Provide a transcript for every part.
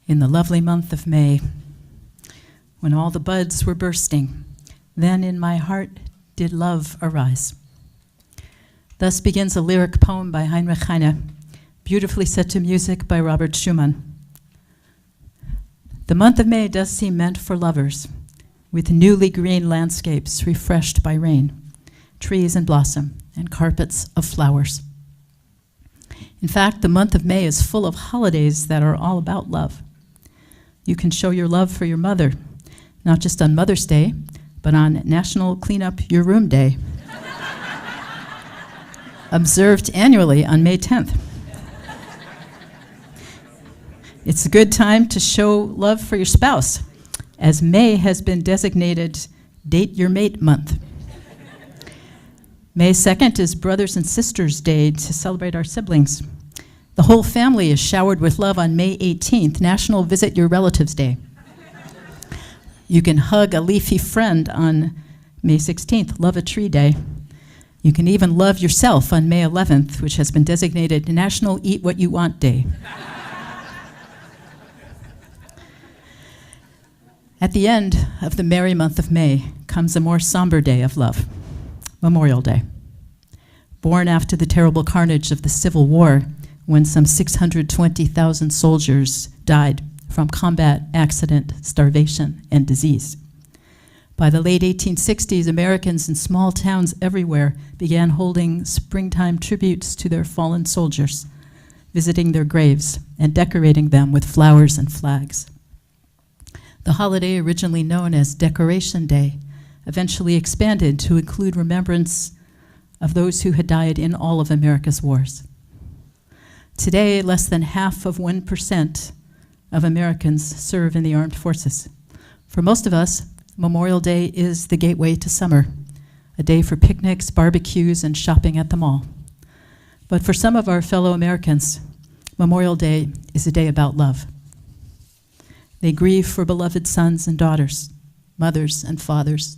In the lovely month of May, when all the buds were bursting, then in my heart did love arise. Thus begins a lyric poem by Heinrich Heine, beautifully set to music by Robert Schumann. The month of May does seem meant for lovers, with newly green landscapes refreshed by rain, trees in blossom, and carpets of flowers. In fact, the month of May is full of holidays that are all about love. You can show your love for your mother, not just on Mother's Day, but on National Clean Up Your Room Day, observed annually on May 10th. It's a good time to show love for your spouse, as May has been designated Date Your Mate Month. May 2nd is Brothers and Sisters Day to celebrate our siblings. The whole family is showered with love on May 18th, National Visit Your Relatives Day. You can hug a leafy friend on May 16th, Love a Tree Day. You can even love yourself on May 11th, which has been designated National Eat What You Want Day. At the end of the merry month of May comes a more somber day of love, Memorial Day. Born after the terrible carnage of the Civil War, when some 620,000 soldiers died from combat, accident, starvation, and disease. By the late 1860s, Americans in small towns everywhere began holding springtime tributes to their fallen soldiers, visiting their graves and decorating them with flowers and flags. The holiday, originally known as Decoration Day, eventually expanded to include remembrance of those who had died in all of America's wars. Today, less than half of 1% of Americans serve in the armed forces. For most of us, Memorial Day is the gateway to summer, a day for picnics, barbecues, and shopping at the mall. But for some of our fellow Americans, Memorial Day is a day about love. They grieve for beloved sons and daughters, mothers and fathers,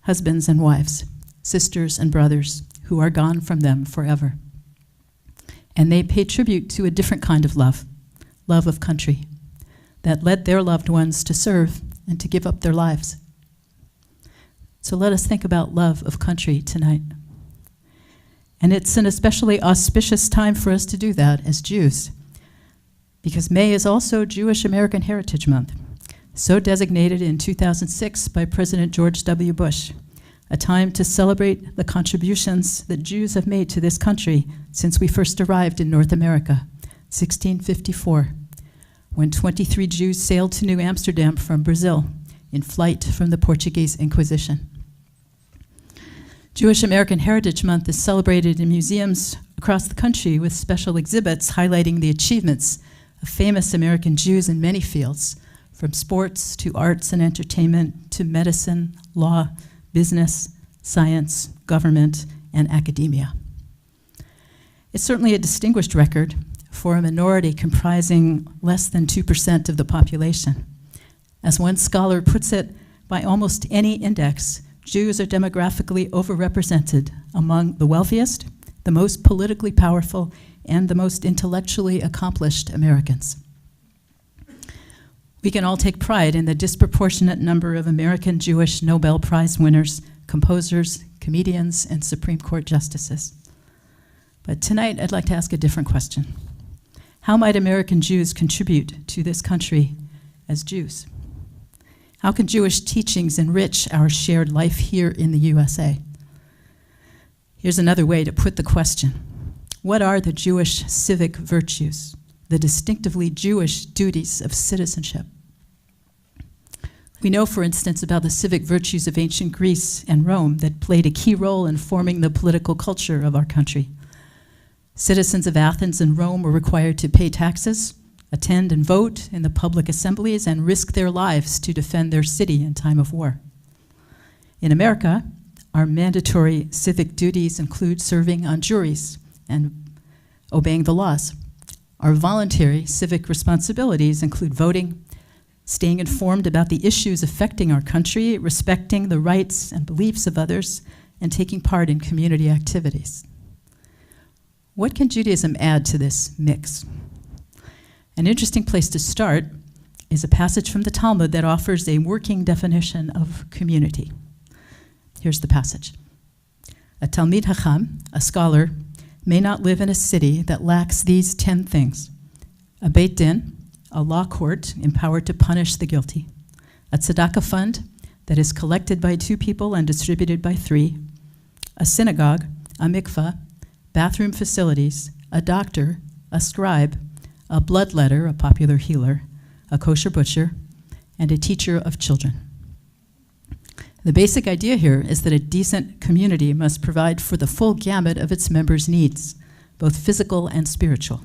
husbands and wives, sisters and brothers who are gone from them forever. And they pay tribute to a different kind of love of country, that led their loved ones to serve and to give up their lives. So let us think about love of country tonight. And it's an especially auspicious time for us to do that as Jews, because May is also Jewish American Heritage Month, so designated in 2006 by President George W. Bush, a time to celebrate the contributions that Jews have made to this country since we first arrived in North America, 1654, when 23 Jews sailed to New Amsterdam from Brazil in flight from the Portuguese Inquisition. Jewish American Heritage Month is celebrated in museums across the country with special exhibits highlighting the achievements of famous American Jews in many fields, from sports to arts and entertainment to medicine, law, business, science, government, and academia. It's certainly a distinguished record for a minority comprising less than 2% of the population. As one scholar puts it, by almost any index, Jews are demographically overrepresented among the wealthiest, the most politically powerful, and the most intellectually accomplished Americans. We can all take pride in the disproportionate number of American Jewish Nobel Prize winners, composers, comedians, and Supreme Court justices. But tonight, I'd like to ask a different question. How might American Jews contribute to this country as Jews? How can Jewish teachings enrich our shared life here in the USA? Here's another way to put the question. What are the Jewish civic virtues, the distinctively Jewish duties of citizenship? We know, for instance, about the civic virtues of ancient Greece and Rome that played a key role in forming the political culture of our country. Citizens of Athens and Rome were required to pay taxes, attend and vote in the public assemblies, and risk their lives to defend their city in time of war. In America, our mandatory civic duties include serving on juries and obeying the laws. Our voluntary civic responsibilities include voting, staying informed about the issues affecting our country, respecting the rights and beliefs of others, and taking part in community activities. What can Judaism add to this mix? An interesting place to start is a passage from the Talmud that offers a working definition of community. Here's the passage. A Talmid Hacham, a scholar, may not live in a city that lacks these 10 things: a Beit Din, a law court empowered to punish the guilty; a tzedakah fund that is collected by 2 people and distributed by 3; a synagogue, a mikvah, bathroom facilities, a doctor, a scribe, a bloodletter, a popular healer, a kosher butcher, and a teacher of children. The basic idea here is that a decent community must provide for the full gamut of its members' needs, both physical and spiritual.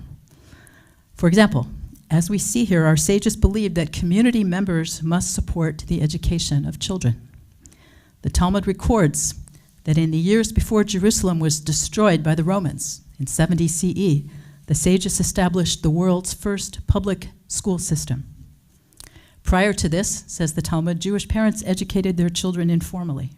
For example, as we see here, our sages believe that community members must support the education of children. The Talmud records that in the years before Jerusalem was destroyed by the Romans, in 70 CE, the sages established the world's first public school system. Prior to this, says the Talmud, Jewish parents educated their children informally.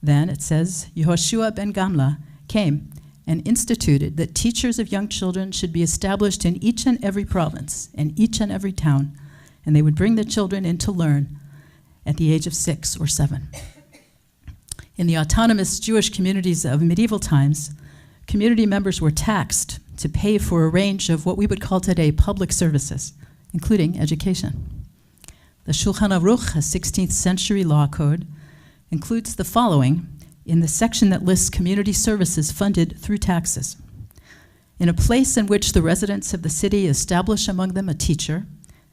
Then, it says, Yehoshua ben Gamla came and instituted that teachers of young children should be established in each and every province and each and every town, and they would bring the children in to learn at the age of 6 or 7. In the autonomous Jewish communities of medieval times, community members were taxed to pay for a range of what we would call today public services, including education. The Shulchan Aruch, a 16th century law code, includes the following in the section that lists community services funded through taxes. In a place in which the residents of the city establish among them a teacher,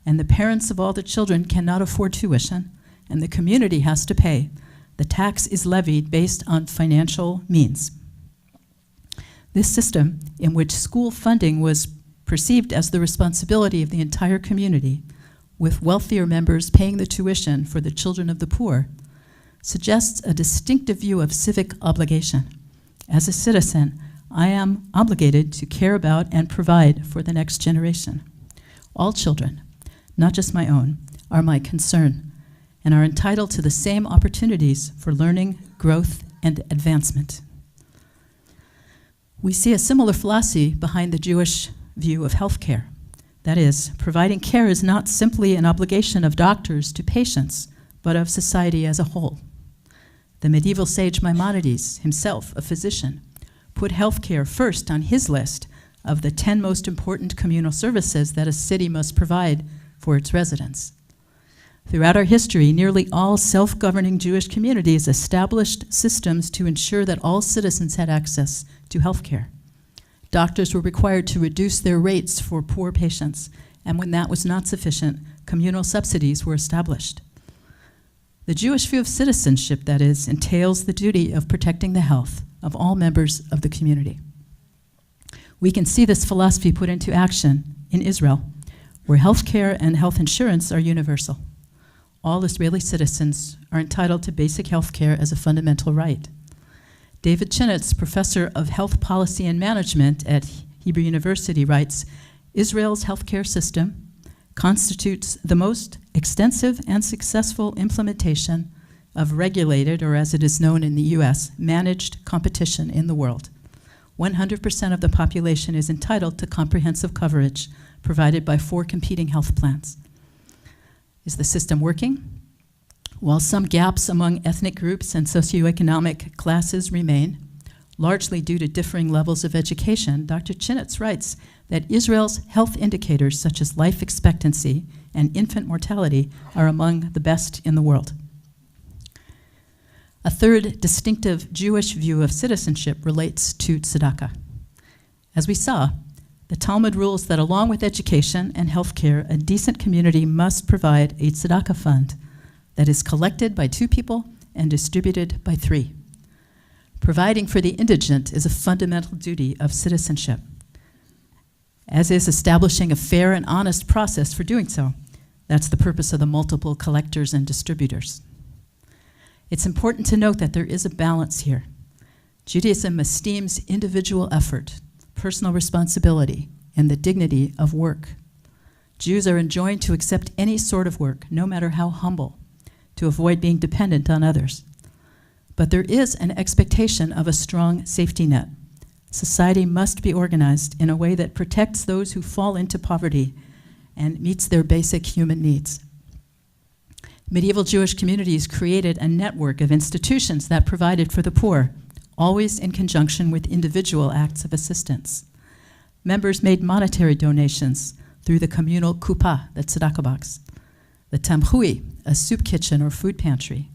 and the parents of all the children cannot afford tuition, and the community has to pay, the tax is levied based on financial means. This system, in which school funding was perceived as the responsibility of the entire community, with wealthier members paying the tuition for the children of the poor, suggests a distinctive view of civic obligation. As a citizen, I am obligated to care about and provide for the next generation. All children, not just my own, are my concern and are entitled to the same opportunities for learning, growth, and advancement. We see a similar philosophy behind the Jewish view of healthcare. That is, providing care is not simply an obligation of doctors to patients, but of society as a whole. The medieval sage Maimonides, himself a physician, put healthcare first on his list of the 10 most important communal services that a city must provide for its residents. Throughout our history, nearly all self-governing Jewish communities established systems to ensure that all citizens had access to healthcare. Doctors were required to reduce their rates for poor patients, and when that was not sufficient, communal subsidies were established. The Jewish view of citizenship, that is, entails the duty of protecting the health of all members of the community. We can see this philosophy put into action in Israel, where healthcare and health insurance are universal. All Israeli citizens are entitled to basic healthcare as a fundamental right. David Chinitz, professor of health policy and management at Hebrew University, writes, Israel's healthcare system constitutes the most extensive and successful implementation of regulated, or as it is known in the US, managed competition in the world. 100% of the population is entitled to comprehensive coverage provided by 4 competing health plans. Is the system working? While some gaps among ethnic groups and socioeconomic classes remain, largely due to differing levels of education, Dr. Chinitz writes that Israel's health indicators such as life expectancy and infant mortality are among the best in the world. A third distinctive Jewish view of citizenship relates to tzedakah. As we saw, the Talmud rules that along with education and healthcare, a decent community must provide a tzedakah fund that is collected by 2 people and distributed by 3. Providing for the indigent is a fundamental duty of citizenship, as is establishing a fair and honest process for doing so. That's the purpose of the multiple collectors and distributors. It's important to note that there is a balance here. Judaism esteems individual effort, personal responsibility, and the dignity of work. Jews are enjoined to accept any sort of work, no matter how humble, to avoid being dependent on others. But there is an expectation of a strong safety net. Society must be organized in a way that protects those who fall into poverty and meets their basic human needs. Medieval Jewish communities created a network of institutions that provided for the poor, always in conjunction with individual acts of assistance. Members made monetary donations through the communal kupa, the tzedakah box, the tamchui, a soup kitchen or food pantry.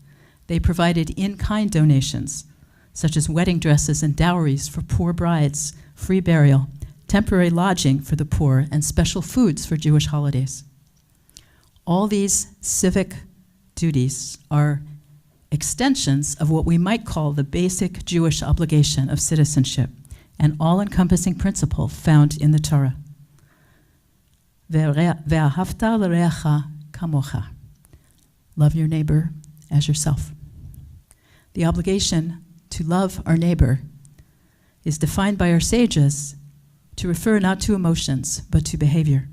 They provided in-kind donations, such as wedding dresses and dowries for poor brides, free burial, temporary lodging for the poor, and special foods for Jewish holidays. All these civic duties are extensions of what we might call the basic Jewish obligation of citizenship, an all-encompassing principle found in the Torah. Ve'ahavta l'reacha kamocha. Love your neighbor as yourself. The obligation to love our neighbor is defined by our sages to refer not to emotions, but to behavior.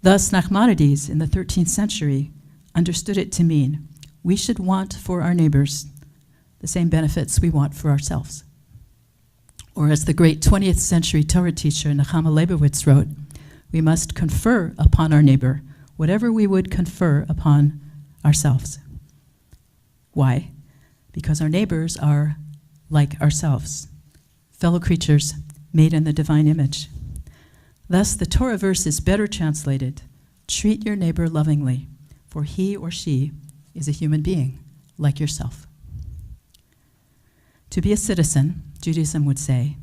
Thus, Nachmanides in the 13th century understood it to mean we should want for our neighbors the same benefits we want for ourselves. Or as the great 20th century Torah teacher Nechama Leibowitz wrote, we must confer upon our neighbor whatever we would confer upon ourselves. Why? Because our neighbors are like ourselves, fellow creatures made in the divine image. Thus, the Torah verse is better translated, treat your neighbor lovingly, for he or she is a human being, like yourself. To be a citizen, Judaism would say,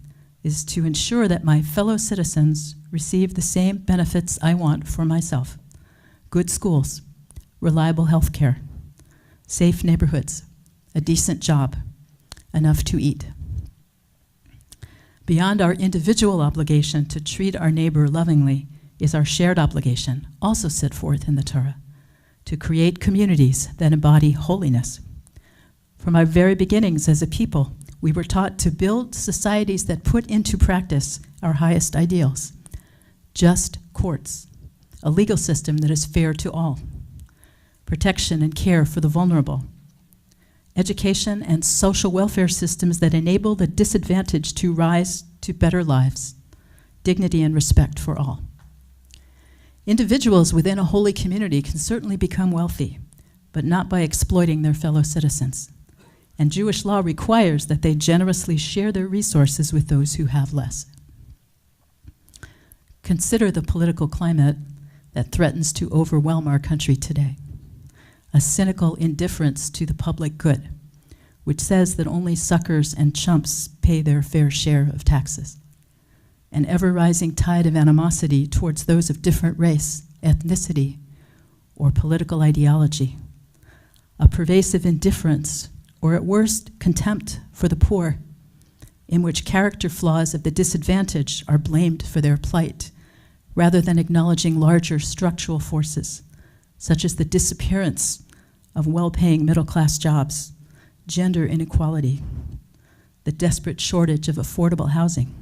is to ensure that my fellow citizens receive the same benefits I want for myself. Good schools, reliable health care, safe neighborhoods, a decent job, enough to eat. Beyond our individual obligation to treat our neighbor lovingly is our shared obligation, also set forth in the Torah, to create communities that embody holiness. From our very beginnings as a people, we were taught to build societies that put into practice our highest ideals. Just courts, a legal system that is fair to all, protection and care for the vulnerable, education and social welfare systems that enable the disadvantaged to rise to better lives, dignity and respect for all. Individuals within a holy community can certainly become wealthy, but not by exploiting their fellow citizens. And Jewish law requires that they generously share their resources with those who have less. Consider the political climate that threatens to overwhelm our country today. A cynical indifference to the public good, which says that only suckers and chumps pay their fair share of taxes. An ever-rising tide of animosity towards those of different race, ethnicity, or political ideology. A pervasive indifference, or at worst, contempt for the poor, in which character flaws of the disadvantaged are blamed for their plight, rather than acknowledging larger structural forces, such as the disappearance of well-paying middle-class jobs, gender inequality, the desperate shortage of affordable housing,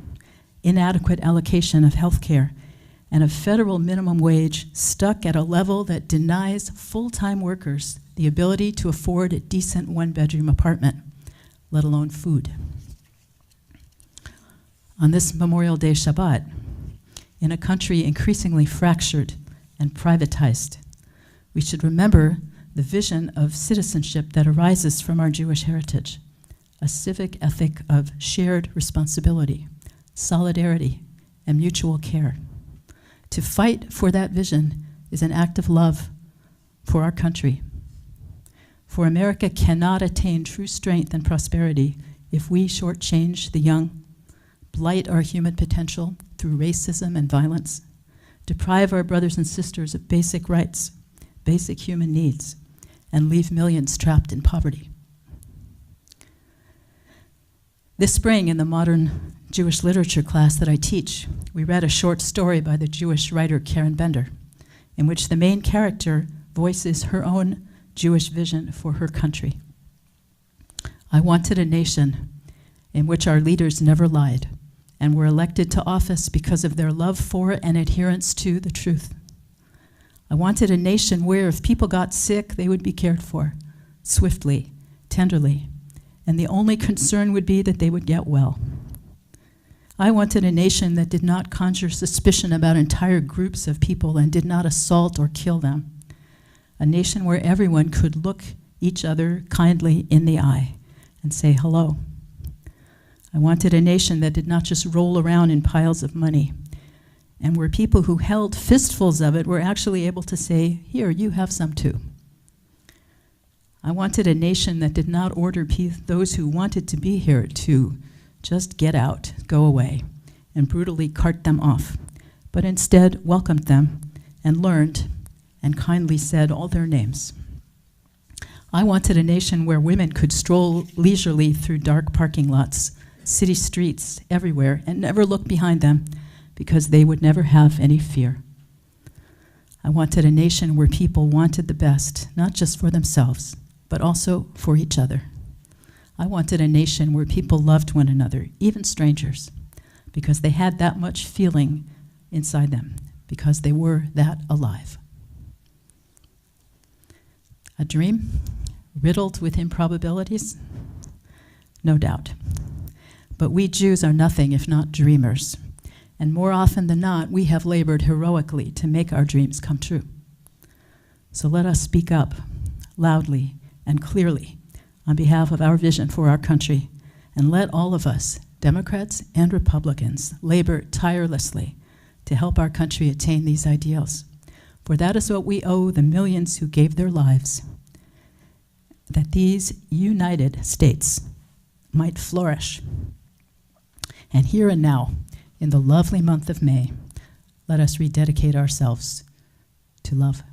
inadequate allocation of health care, and a federal minimum wage stuck at a level that denies full-time workers the ability to afford a decent one-bedroom apartment, let alone food. On this Memorial Day Shabbat, in a country increasingly fractured and privatized, we should remember the vision of citizenship that arises from our Jewish heritage, a civic ethic of shared responsibility, solidarity, and mutual care. To fight for that vision is an act of love for our country. For America cannot attain true strength and prosperity if we shortchange the young, blight our human potential through racism and violence, deprive our brothers and sisters of basic rights, basic human needs, and leave millions trapped in poverty. This spring, in the modern Jewish literature class that I teach, we read a short story by the Jewish writer Karen Bender, in which the main character voices her own Jewish vision for her country. I wanted a nation in which our leaders never lied and were elected to office because of their love for and adherence to the truth. I wanted a nation where if people got sick, they would be cared for, swiftly, tenderly, and the only concern would be that they would get well. I wanted a nation that did not conjure suspicion about entire groups of people and did not assault or kill them. A nation where everyone could look each other kindly in the eye and say hello. I wanted a nation that did not just roll around in piles of money, and where people who held fistfuls of it were actually able to say, here, you have some too. I wanted a nation that did not order those who wanted to be here to just get out, go away, and brutally cart them off, but instead welcomed them and learned and kindly said all their names. I wanted a nation where women could stroll leisurely through dark parking lots, city streets, everywhere, and never look behind them because they would never have any fear. I wanted a nation where people wanted the best, not just for themselves, but also for each other. I wanted a nation where people loved one another, even strangers, because they had that much feeling inside them, because they were that alive. A dream riddled with improbabilities? No doubt. But we Jews are nothing if not dreamers. And more often than not, we have labored heroically to make our dreams come true. So let us speak up loudly and clearly on behalf of our vision for our country, and let all of us, Democrats and Republicans, labor tirelessly to help our country attain these ideals. For that is what we owe the millions who gave their lives, that these United States might flourish. And here and now, in the lovely month of May, let us rededicate ourselves to love.